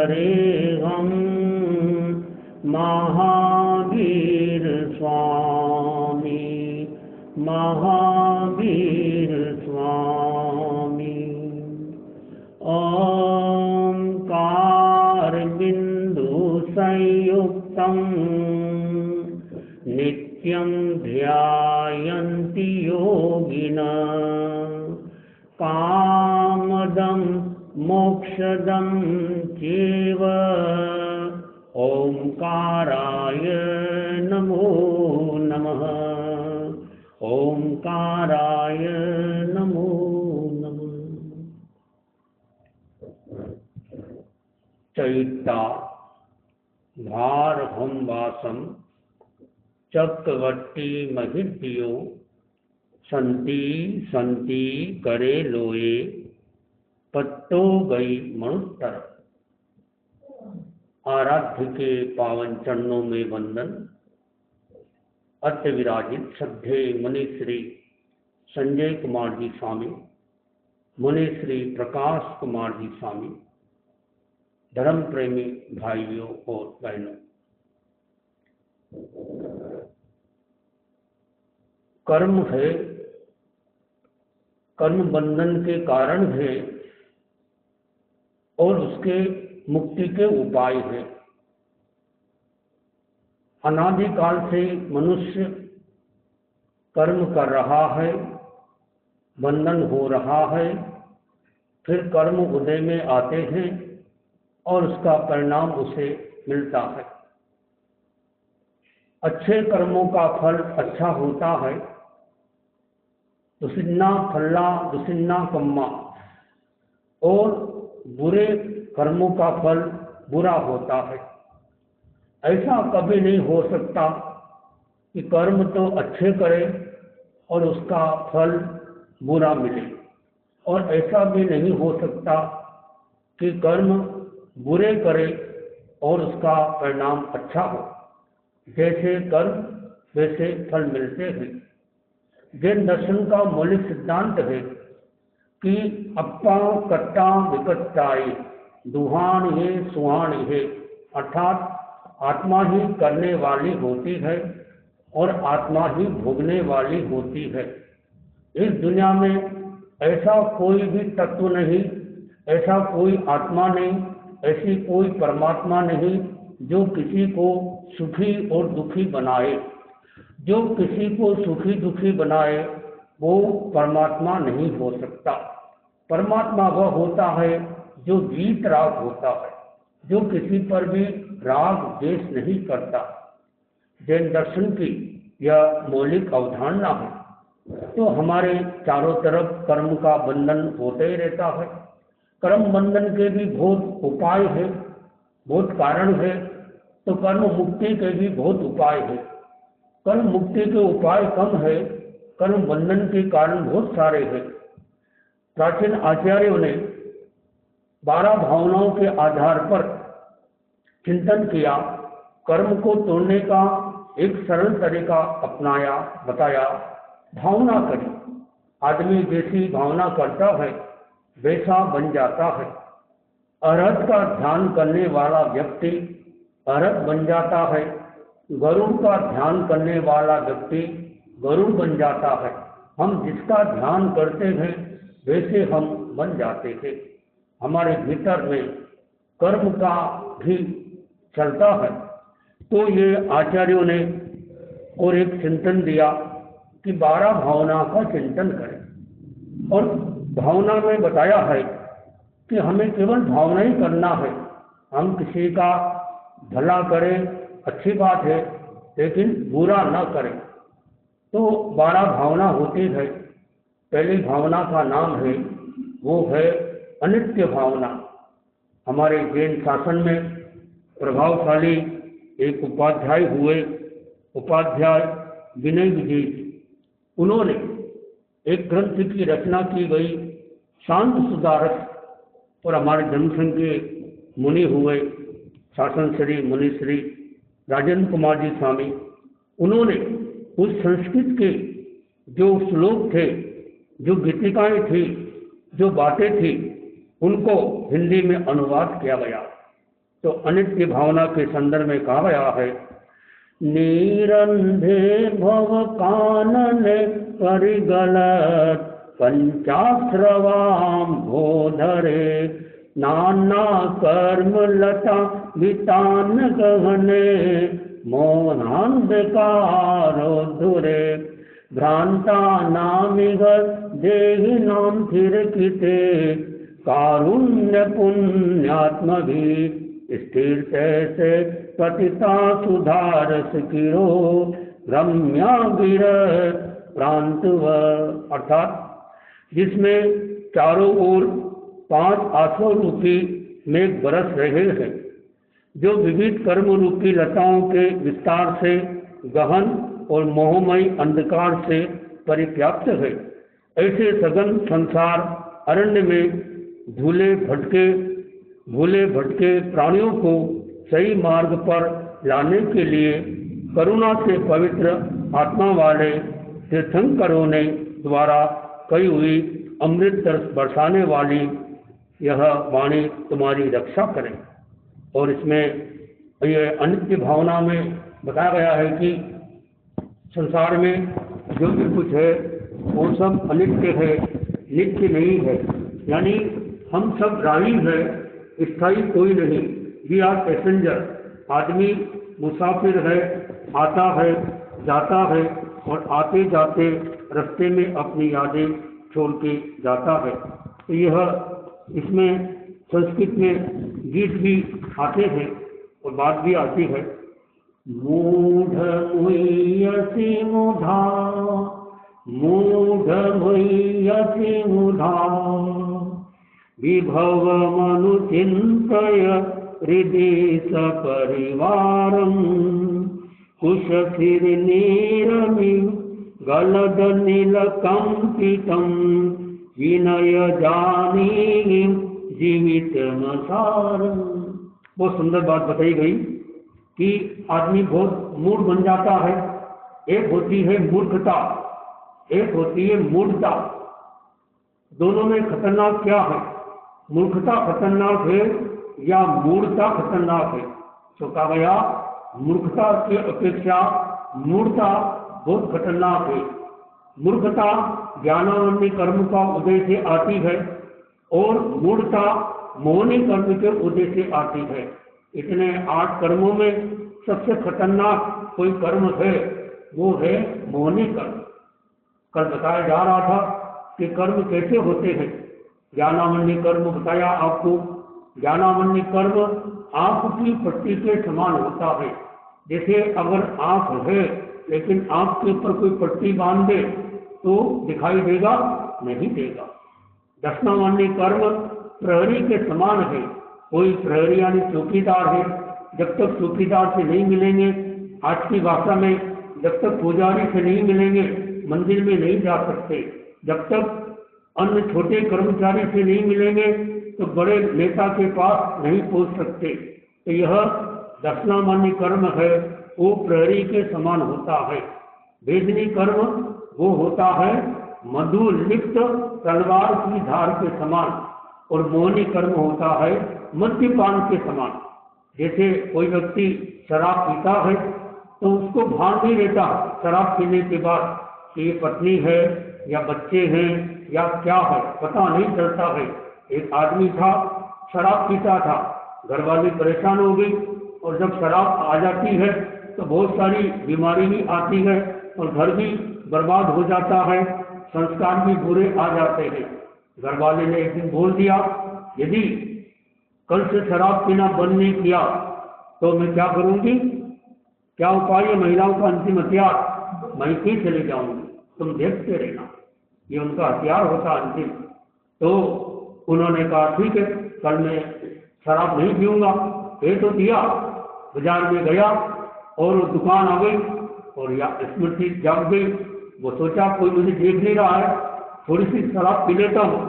हरे हम महावीर स्वामी, महावीर स्वामी। ओंकार बिंदु संयुक्तं नित्यं ध्यायन्ति योगिनः कामदं मोक्षदं चैव। ओंकाराय नमो नमः, ओंकाराय नमो नमः। चैता भारहं वासं चक्रवर्ती महिद्यो संति संति करे लोए पत्तो गई मणुत्तर। आराध्य के पावन चरणों में वंदन। अत्य विराजित श्रद्धेय मुनि श्री संजय कुमार जी स्वामी, मुनि श्री प्रकाश कुमार जी स्वामी, धर्म प्रेमी भाइयों और बहनों, कर्म है, कर्म बंधन के कारण है और उसके मुक्ति के उपाय है। अनादिकाल से मनुष्य कर्म कर रहा है, बंधन हो रहा है, फिर कर्म उदय में आते हैं और उसका परिणाम उसे मिलता है। अच्छे कर्मों का फल अच्छा होता है, दुसिन्ना फल्ला दुसिन्ना कम्मा, और बुरे कर्मों का फल बुरा होता है। ऐसा कभी नहीं हो सकता कि कर्म तो अच्छे करे और उसका फल बुरा मिले, और ऐसा भी नहीं हो सकता कि कर्म बुरे करे और उसका परिणाम अच्छा हो। जैसे कर्म वैसे फल मिलते हैं। जैन दर्शन का मौलिक सिद्धांत है कि अप्पा कट्टा विकट्टाई दुहान ये सुहान ये, अर्थात आत्मा ही करने वाली होती है और आत्मा ही भोगने वाली होती है। इस दुनिया में ऐसा कोई भी तत्व नहीं, ऐसा कोई आत्मा नहीं, ऐसी कोई परमात्मा नहीं जो किसी को सुखी और दुखी बनाए। जो किसी को सुखी दुखी बनाए वो परमात्मा नहीं हो सकता। परमात्मा वह होता है जो वीत राग होता है, जो किसी पर भी राग द्वेष नहीं करता। जैन दर्शन की यह मौलिक अवधारणा है। तो हमारे चारों तरफ कर्म का बंधन होते ही रहता है। कर्म बंधन के भी बहुत उपाय है, बहुत कारण है, तो कर्म मुक्ति के भी बहुत उपाय है। कर्म मुक्ति के उपाय कम है, कर्म बंधन के कारण बहुत सारे हैं। प्राचीन आचार्यों ने 12 भावनाओं के आधार पर चिंतन किया, कर्म को तोड़ने का एक सरल तरीका अपनाया, बताया। भावना करी। आदमी जैसी भावना करता है वैसा बन जाता है। अरहत का ध्यान करने वाला व्यक्ति अरहत बन जाता है। गरुड़ का ध्यान करने वाला व्यक्ति गरुड़ बन जाता है। हम जिसका ध्यान करते हैं वैसे हम बन जाते हैं। हमारे भीतर में कर्म का भी चलता है। तो ये आचार्यों ने और एक चिंतन दिया कि 12 भावना का चिंतन करें, और भावना में बताया है कि हमें केवल भावना ही करना है। हम किसी का भला करें, अच्छी बात है, लेकिन बुरा न करें। तो 12 भावना होती है। पहली भावना का नाम है, वो है अनित्य भावना। हमारे जैन शासन में प्रभावशाली एक उपाध्याय हुए, उपाध्याय विनय विजय। उन्होंने एक ग्रंथ की रचना की गई, शांत सुधारक, और हमारे जनसंघ के मुनि हुए शासन श्री मुनि श्री राजेंद्र कुमार जी स्वामी। उन्होंने उस संस्कृत के जो श्लोक थे, जो गीतिकाएं थी, जो बातें थी, उनको हिंदी में अनुवाद किया गया। तो अनित्य भावना के संदर्भ में कहा गया है, नीरंधे भव कानने परिगलत पंचाश्रवाम भोधरे नाना कर्म लता वितान गहने मोहांधकारोद्धुरे भ्रांता नामिग देहि नाम थिरकिते कारुण्य पुण्यात्म भी स्थिर से पतिता सुधारस किरो रम्या गिर प्रांतव, अर्थात जिसमें चारों ओर 5 आसव रूपी मेघ बरस रहे हैं, जो विविध कर्म रूपी लताओं के विस्तार से गहन और मोहमयी अंधकार से परिव्याप्त है। ऐसे सघन संसार अरण्य में भूले भटके प्राणियों को सही मार्ग पर लाने के लिए करुणा से पवित्र आत्मा वाले तीर्थंकरों ने द्वारा कही हुई अमृत तरस बरसाने वाली यह वाणी तुम्हारी रक्षा करें। और इसमें यह अनित्य भावना में बताया गया है कि संसार में जो भी कुछ है वो सब अनित्य है, नित्य नहीं है। यानी हम सब राही है, स्थायी कोई नहीं। We are passenger. आदमी मुसाफिर है, आता है जाता है और आते जाते रास्ते में अपनी यादें छोड़ के जाता है। तो यह इसमें संस्कृत में गीत भी आते हैं और बात भी आती है, मूढ़ मुह्यसि मुधा, मूढ़ मुह्यसि मुधा, विभव मनु चिंतय हृदि सपरिवारं, कुशथिर नीरमि गलद नीलकंपितं, विनय जानी जीवित मसारं। बहुत सुंदर बात बताई गई कि आदमी बहुत मूढ़ बन जाता है। एक होती है मूर्खता, एक होती है मूढ़ता। दोनों में खतरनाक क्या है? मूर्खता खतरनाक है या मूढ़ता खतरनाक है? तो कहा गया मूर्खता की अपेक्षा मूढ़ता बहुत खतरनाक है। मूर्खता ज्ञानावन्य कर्म का उदय से आती है और मूढ़ता मोहनी कर्म के उदय से आती है। इतने 8 कर्मों में सबसे खतरनाक कोई कर्म है वो है मोहनी कर्म। कल बताया जा रहा था कि कर्म कैसे होते हैं। ज्ञानावन्य कर्म बताया आपको। ज्ञानावन्य कर्म आंख की पट्टी के समान होता है। जैसे अगर आंख है लेकिन आंख के ऊपर कोई पट्टी बांध दे तो दिखाई देगा? नहीं देगा। दर्शनावन्य कर्म प्रहरी के समान है। कोई प्रहरी यानी चौकीदार है, जब तक चौकीदार से नहीं मिलेंगे, आज की भाषा में जब तक पुजारी से नहीं मिलेंगे मंदिर में नहीं जा सकते। जब तक अन्य छोटे कर्मचारी से नहीं मिलेंगे तो बड़े नेता के पास नहीं पहुंच सकते। तो यह दर्शनामान्य कर्म है, वो प्रहरी के समान होता है। वेदनी कर्म वो होता है मधु लिप्त तलवार की धार के समान, और मोहनी कर्म होता है मद्यपान के समान। जैसे कोई व्यक्ति शराब पीता है तो उसको भान नहीं रहता शराब पीने के बाद कि ये पत्नी है या बच्चे हैं या क्या है, पता नहीं चलता है। एक आदमी था, शराब पीता था, घर वाली परेशान हो गई, और जब शराब आ जाती है तो बहुत सारी बीमारी भी आती है और घर भी बर्बाद हो जाता है, संस्कार भी बुरे आ जाते हैं। घर वाले ने एक दिन बोल दिया, यदि कल से शराब पीना बंद नहीं किया तो मैं क्या करूंगी? क्या उपाय है? महिलाओं का अंतिम हथियार, मैं ही चले जाऊंगी, तुम देखते रहना। ये उनका हथियार होता अंतिम। तो उन्होंने कहा ठीक है, कल मैं शराब नहीं पीऊंगा। ये तो दिया, बाजार में गया और वो दुकान आ गई और या स्मृति जाग गई। वो सोचा कोई मुझे देख नहीं रहा है, थोड़ी सी शराब पी लेता हूँ।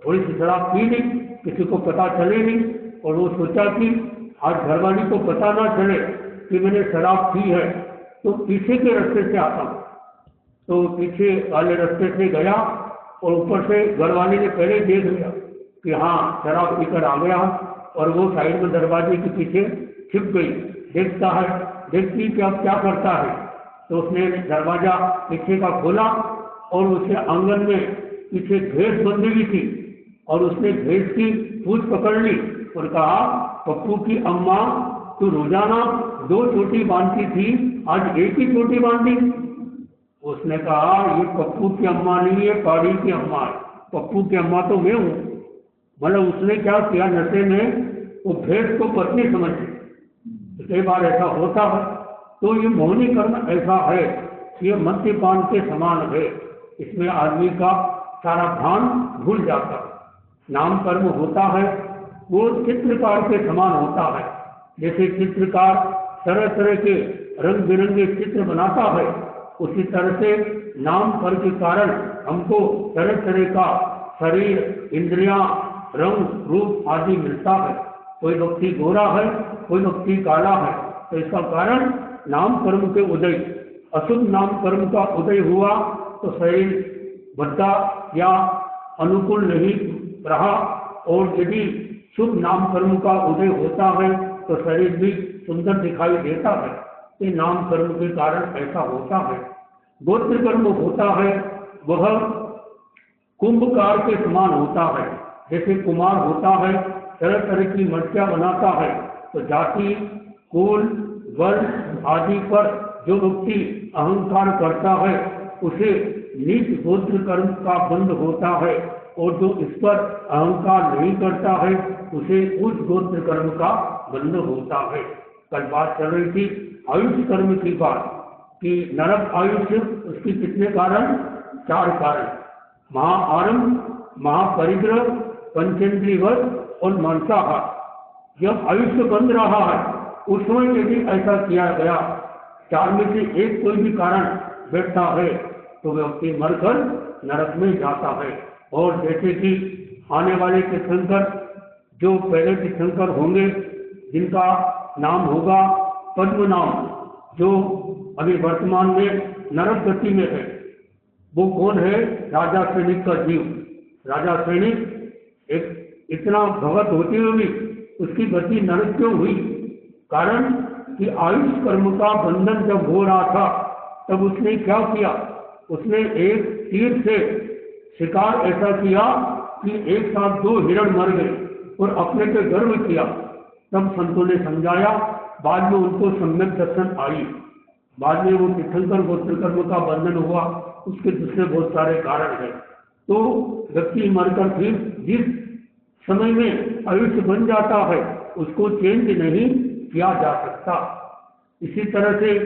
थोड़ी सी शराब पी ली, किसी को पता चले नहीं, और वो सोचा कि आज घरवाली को पता ना चले कि मैंने शराब पी है, तो पीछे के रास्ते से आता हूँ। तो पीछे वाले रास्ते से गया और ऊपर से घरवाली ने पहले देख लिया कि हाँ शराब पीकर आ गया, और वो साइड में दरवाजे के पीछे छिप गई। देखता है, देखती कि अब क्या करता है, तो उसने दरवाजा पीछे का खोला और उसे आंगन में पीछे भैंस बंधी हुई थी और उसने भैंस की पूंछ पकड़ ली और कहा, पप्पू की अम्मा तू रोजाना 2 चोटी बांधती थी, आज एक ही चोटी बांधी। उसने कहा, ये पप्पू की अम्मा नहीं है, पाड़ी की अम्मा है, पप्पू की अम्मा तो मैं हूँ। मतलब उसने क्या किया, नशे में वो भैंस को पत्नी समझ ली। कई बार ऐसा होता है। तो ये मौनी कर्म ऐसा है, ये मद्यपान के समान है, इसमें आदमी का सारा भान भूल जाता है। नाम कर्म होता है वो चित्रकार के समान होता है। जैसे चित्रकार तरह तरह के रंग बिरंगे चित्र बनाता है, उसी तरह से नाम कर्म के कारण हमको तरह तरह का शरीर, इंद्रियां, रंग, रूप आदि मिलता है। कोई व्यक्ति गोरा है, कोई व्यक्ति काला है, तो इसका कारण नाम कर्म के उदय। अशुभ नाम कर्म का उदय हुआ तो शरीर भद्दा या अनुकूल नहीं रहा, और यदि शुभ नाम कर्म का उदय होता है तो शरीर भी सुंदर दिखाई देता है। ये नाम कर्म के कारण ऐसा होता है। गोत्र कर्म होता है वह कुंभकार के समान होता है। जैसे कुमार होता है, तरह तरह की मटकियां बनाता है, तो जाति, कुल, वर्ण आदि पर जो व्यक्ति अहंकार करता है उसे नीच गोत्र कर्म का बंध होता है, और जो इस पर अहंकार नहीं करता है उसे उच्च गोत्र कर्म का बंध होता है। कल बात चल रही थी आयुष कर्म की बात, कि नरक आयुष्य, उसकी कितने कारण? 4 कारण, महाआरंभ, महापरिग्रह, पंचेंद्रियवश और मांसाहार। जब आयुष्य बंध रहा है उस समय यदि ऐसा किया गया, 4 में से एक कोई भी कारण बैठता है तो व्यक्ति मरकर नरक में जाता है। और जैसे कि आने वाले तीर्थंकर, जो पहले तीर्थंकर होंगे जिनका नाम होगा पद्मनाभ, जो अभी वर्तमान में नरक गति में है, वो कौन है? राजा सैनिक का जीव। राजा सैनिक एक इतना भगत होते हुए भी उसकी गति नरक क्यों हुई? कारण कि आयुष कर्म का बंधन जब हो रहा था तब उसने क्या किया? उसने एक तीर से शिकार ऐसा किया कि एक साथ 2 हिरण मर गए और अपने पे गर्व किया। तब संतों ने समझाया, बाद में उनको सम्यक दर्शन आई, बाद में वो तीर्थंकर गोत्र कर्म का बंधन हुआ। उसके दूसरे बहुत सारे कारण हैं। तो व्यक्ति मरकर फिर जिस समय में आयुष्य बन जाता है उसको चेंज नहीं किया जा सकता। इसी तरह से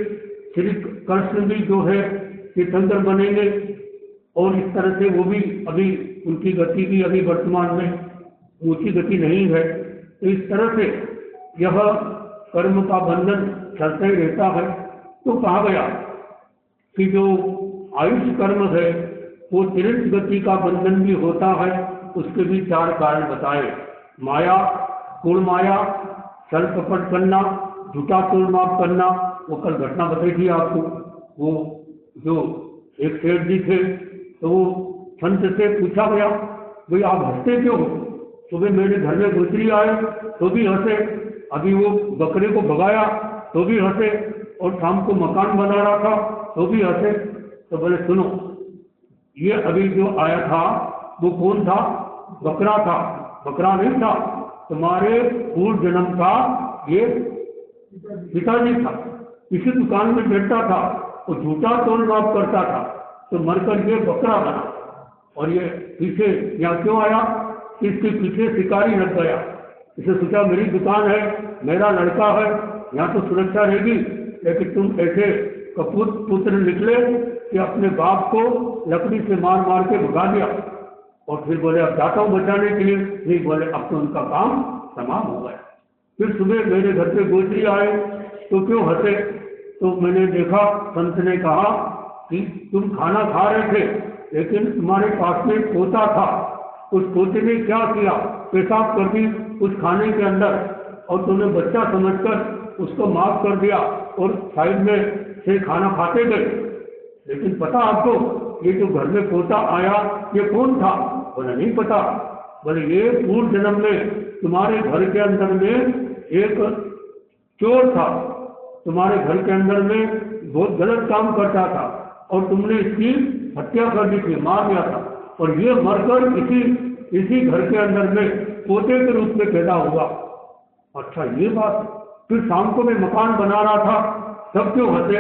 श्री कृष्ण भी जो है तीर्थंकर बनेंगे, और इस तरह से वो भी अभी उनकी गति भी अभी वर्तमान में ऊंची गति नहीं है। तो इस तरह से यह कर्म का बंधन चलता ही रहता है। तो कहा गया कि जो आयुष कर्म है वो तिरंत गति का बंधन भी होता है। उसके भी 4 कारण बताए, माया, कुल माया, छल कपट करना, झूठा तोल माप करना। वो कल घटना बताई थी आपको, वो जो एक सेठ जी थे तो वो संत से पूछा गया, भाई आप हंसते क्यों? सुबह मेरे घर में गुजरी आए तो भी हंसे, अभी वो बकरे को भगाया तो भी हंसे, और शाम को मकान बना रहा था तो भी हंसे। तो बोले सुनो, ये अभी जो आया था वो कौन था? बकरा था। बकरा नहीं था, तुम्हारे पूर्व जन्म का ये पिताजी था। इसी दुकान में बैठता था, वो झूठा तोल माप करता था, तो मरकर ये बकरा बना। और ये पीछे यहाँ क्यों आया? इसके पीछे शिकारी लग गया। इसे सोचा मेरी दुकान है, मेरा लड़का है, यहाँ तो सुरक्षा रहेगी, लेकिन तुम ऐसे कपूत पुत्र निकले कि अपने बाप को लकड़ी से मार मार के भगा दिया। और फिर बोले अब जाता हूँ बचाने के लिए। नहीं, बोले अब तो उनका काम तमाम हो गया। फिर सुबह मेरे घर पे गोत्री आए तो क्यों हंसे? तो मैंने देखा, संत ने कहा कि तुम खाना खा रहे थे लेकिन तुम्हारे पास में तोता था, उस तोते ने क्या किया? पेशाब कर दी उस खाने के अंदर, और तुमने बच्चा समझकर उसको माफ कर दिया और साइड में से खाना खाते गए। लेकिन पता आपको ये जो घर में पोता आया ये कौन था? बोले नहीं पता। बोले ये पूर्व जन्म में तुम्हारे घर के अंदर में एक चोर था, तुम्हारे घर के अंदर में बहुत गलत काम करता था और तुमने इसकी हत्या कर दी थी, मार दिया था, और ये मरकर इसी घर के अंदर में पोते के रूप में पैदा हुआ। अच्छा ये बात, फिर शाम को मैं मकान बना रहा था, सब क्यों हंसे?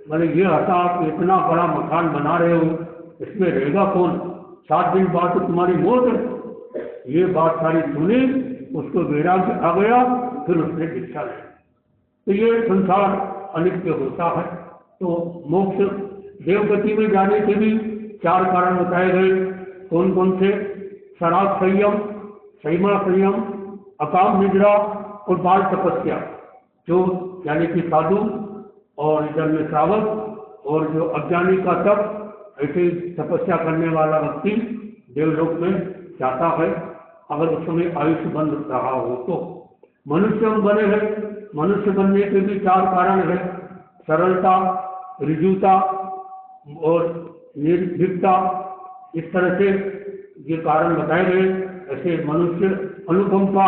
मैंने ये हंसा कि इतना बड़ा मकान बना रहे हो, इसमें रहेगा कौन, 7 दिन बाद तो तुम्हारी मौत है। ये बात सारी सुनी, उसको वैराग्य आ गया, फिर उसने दीक्षा ली। तो ये संसार अनित्य होता है। तो मोक्ष देवगति में जाने के भी 4 कारण बताए गए। कौन कौन से? शराब संयम, संयमा संयम, अकाम निद्रा और बाल तपस्या, जो यानी कि साधु और इधर में श्रावक, और जो अज्ञानी का तप, ऐसे तपस्या करने वाला व्यक्ति देवलोक में जाता है, अगर उस समय आयुष्य बन रहा हो तो। मनुष्य हम बने हैं, मनुष्य बनने के भी 4 कारण है। सरलता, ऋजुता और निर्भीकता, इस तरह से ये कारण बताए गए। ऐसे मनुष्य अनुकंपा,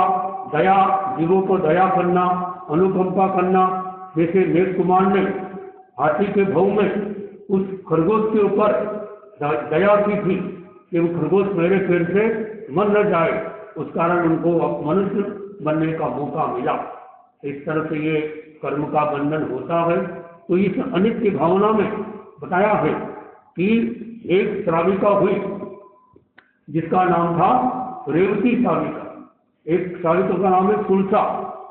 दया, जीवों को दया करना, अनुकंपा करना, जैसे मेघ कुमार ने हाथी के भाव में उस खरगोश के ऊपर दया की थी कि वो खरगोश मेरे पैर से मर न जाए, उस कारण उनको मनुष्य बनने का मौका मिला। इस तरह से ये कर्म का बंधन होता है। तो इस अनित्य भावना में बताया है कि एक श्राविका हुई जिसका नाम था रेवती श्राविका, एक श्राविका का नाम है तुलसा।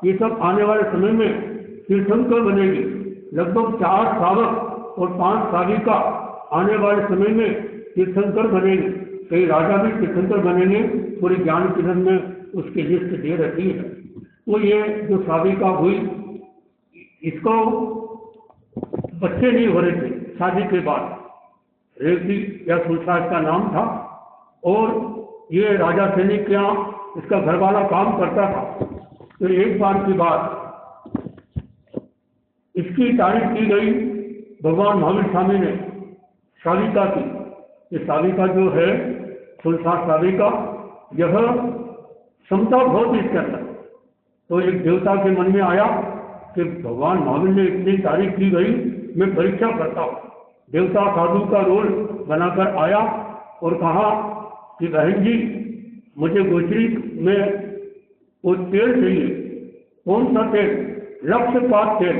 ये सब आने वाले समय में तीर्थंकर बनेगी। लगभग 4 श्रावक और 5 श्राविका आने वाले समय में तीर्थंकर बनेगी। कई राजा भी तीर्थंकर बनेंगे, पूरी ज्ञान किरण में उसकी लिस्ट दे रखी है। तो ये जो श्राविका हुई, इसको बच्चे नहीं हो रहे थे शादी के बाद। रेवती या तुलसा इसका नाम था, और ये राजा सैनिक के यहाँ इसका घरवाला काम करता था। तो एक बार की बात, इसकी तारीफ की गई भगवान महावीर स्वामी ने श्राविका की। ये श्राविका जो है, तुलसा श्राविका, यह क्षमता बहुत इसके अंदर। तो एक देवता के मन में आया कि भगवान महावीर ने इतनी तारीफ की गई, मैं परीक्षा करता हूँ। देवता साधु का रोल बनाकर आया और कहा कि बहन जी, मुझे गोचरी में वो तेल चाहिए। कौन सा तेल? लक्ष्यपात तेल।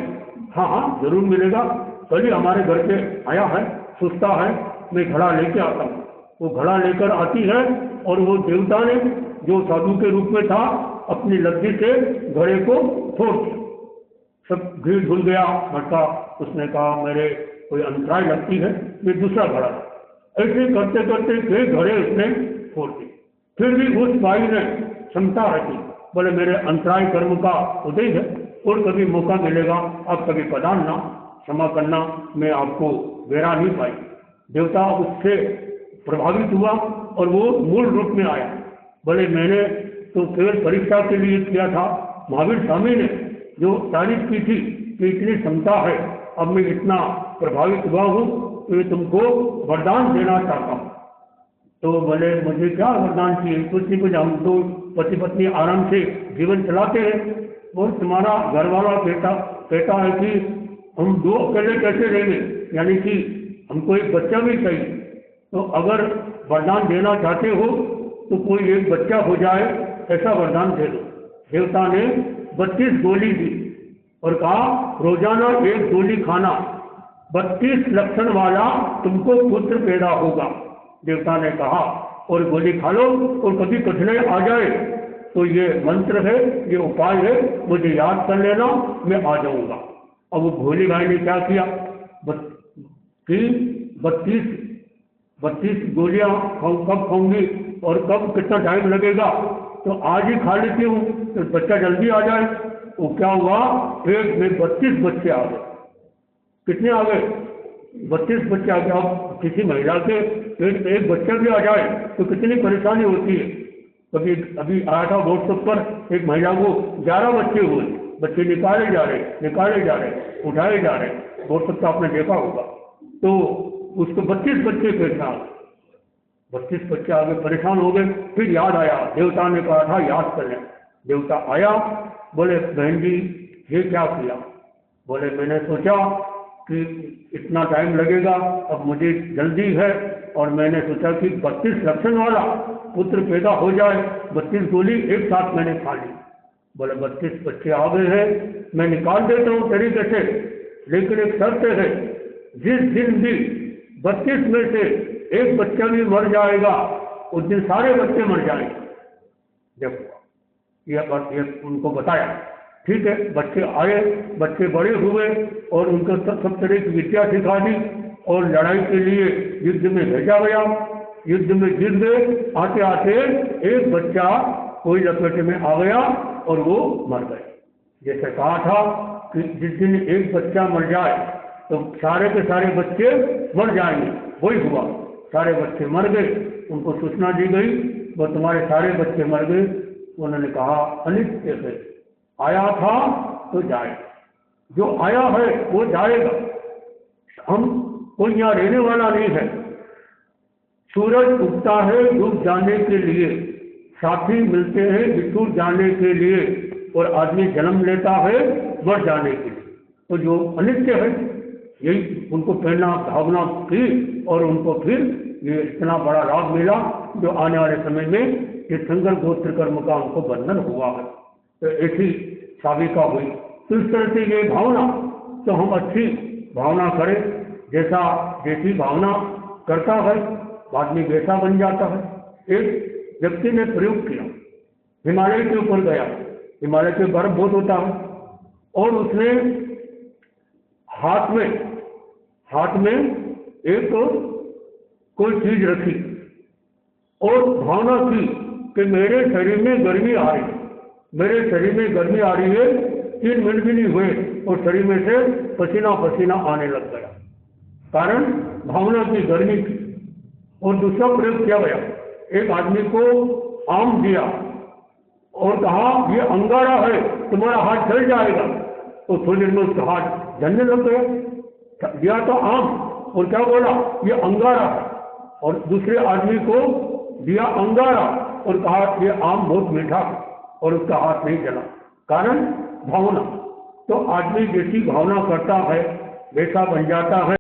हाँ हाँ जरूर मिलेगा, कल ही हमारे घर पे आया है, सुस्ता है, मैं घड़ा लेके आता हूँ। वो घड़ा लेकर आती है, और वो देवता ने जो साधु के रूप में था, अपनी लद्दी से घड़े को फोड़ दिया। सब घी धुल गया मटका। उसने कहा मेरे कोई अंतराय लगती है, मैं दूसरा घड़ा। ऐसे करते करते कई घड़े उसने फोड़ दिए। फिर भी उस भाई ने क्षमता रखी, बोले मेरे अंतराय कर्म का उदय है, और कभी मौका मिलेगा आप कभी प्रदान ना, क्षमा करना, मैं आपको बेरा नहीं पाई। देवता उससे प्रभावित हुआ और वो मूल रूप में आया। बोले मैंने तो केवल परीक्षा के लिए किया था। महावीर स्वामी ने जो तारीफ की थी कि इतनी क्षमता है, अब मैं इतना प्रभावित हुआ हूँ, तो ये तुमको वरदान देना चाहता हूँ। तो बोले मुझे क्या वरदान चाहिए? कुछ नहीं, कुछ, हम तो पति पत्नी आराम से जीवन चलाते हैं, और तुम्हारा घर वाला कहता है कि हम 2 अकेले कैसे रहेंगे, यानी कि हमको एक बच्चा भी चाहिए। तो अगर वरदान देना चाहते हो तो कोई एक बच्चा हो जाए, ऐसा वरदान दे दो। देवता ने 32 गोली दी और कहा रोजाना 1 गोली खाना, 32 लक्षण वाला तुमको पुत्र पैदा होगा। देवता ने कहा और गोली खा लो, और कभी कठिनाई आ जाए तो ये मंत्र है, ये उपाय है, मुझे याद कर लेना, मैं आ जाऊंगा। अब वो भोले भाई ने क्या किया कि 32 गोलियां कब खाऊंगी और कब कितना टाइम लगेगा, तो आज ही खा लेती हूँ तो बच्चा जल्दी आ जाए। वो क्या हुआ, पेट में 32 बच्चे आ गए। कितने आ गए? 32 बच्चे आ गए। अब किसी महिला के पेट में एक बच्चा भी आ जाए तो कितनी परेशानी होती है। कभी अभी आया था व्हाट्सएप पर, एक महिला को 11 बच्चे हुए, बच्चे निकाले जा रहे, उठाए जा रहे, व्हाट्सएप का आपने देखा होगा। तो उसको 32 बच्चे पेट में आ गए, 32 बच्चे आ गए, परेशान हो गए। फिर याद आया, देवता ने कहा था याद कर लें। देवता आया, बोले बहन जी ये क्या किया? बोले मैंने सोचा कि इतना टाइम लगेगा, अब मुझे जल्दी है, और मैंने सोचा कि 32 लक्षण वाला पुत्र पैदा हो जाए, 32 गोली एक साथ मैंने खा ली। बोले 32 बच्चे आ गए हैं, मैं निकाल देता हूँ तरीके से, लेकिन एक शर्त है, जिस दिन भी 32 में से एक बच्चा भी मर जाएगा उस दिन सारे बच्चे मर जाएंगे। देखो ये उनको बताया। ठीक है, बच्चे आए, बच्चे बड़े हुए और उनको सब तरह की विद्या सिखा दी और लड़ाई के लिए युद्ध में भेजा गया। युद्ध में जीत गए, आते आते एक बच्चा कोई लपेटे में आ गया और वो मर गए। जैसे कहा था कि जिस दिन एक बच्चा मर जाए तो सारे के सारे बच्चे मर जाएंगे, वही हुआ, सारे बच्चे मर गए। उनको सूचना दी गई, वो तुम्हारे सारे बच्चे मर गए। उन्होंने कहा अनित्य है, आया था तो जाएगा, जो आया है वो जाएगा, हम कोई यहाँ रहने वाला नहीं है। सूरज उगता है डूब जाने के लिए, साथी मिलते हैं बिछुड़ जाने के लिए, और आदमी जन्म लेता है मर जाने के लिए। तो जो अनित्य है, यही उनको प्रेरणा भावना की और उनको फिर ये इतना बड़ा लाभ मिला जो आने वाले समय में ये संकर गोत्र कर्म का उनको बंधन हुआ है। तो ऐसी साबिका हुई। तो इस तरह से ये भावना, तो हम अच्छी भावना करें, जैसी भावना करता है आदमी वैसा बन जाता है। एक व्यक्ति ने प्रयोग किया, हिमालय के ऊपर गया, हिमालय पे बर्फ बहुत होता है, और उसने हाथ में एक कोई चीज रखी और भावना की कि मेरे शरीर में गर्मी आ रही है, मेरे शरीर में गर्मी आ रही है। 3 मिनट भी नहीं हुए और शरीर में से पसीना पसीना आने लग गया, कारण भावना की गर्मी की। और दूसरा प्रयोग किया गया, एक आदमी को आम दिया और कहा ये अंगारा है, तुम्हारा हाथ जल जाएगा। तो थोड़ी देर में उसका हाथ जलने लग गया। दिया तो आम और क्या बोला ये अंगारा है, और दूसरे आदमी को दिया अंगारा और कहा ये आम बहुत मीठा है, और उसका हाथ नहीं जला, कारण भावना। तो आदमी जैसी भावना करता है वैसा बन जाता है।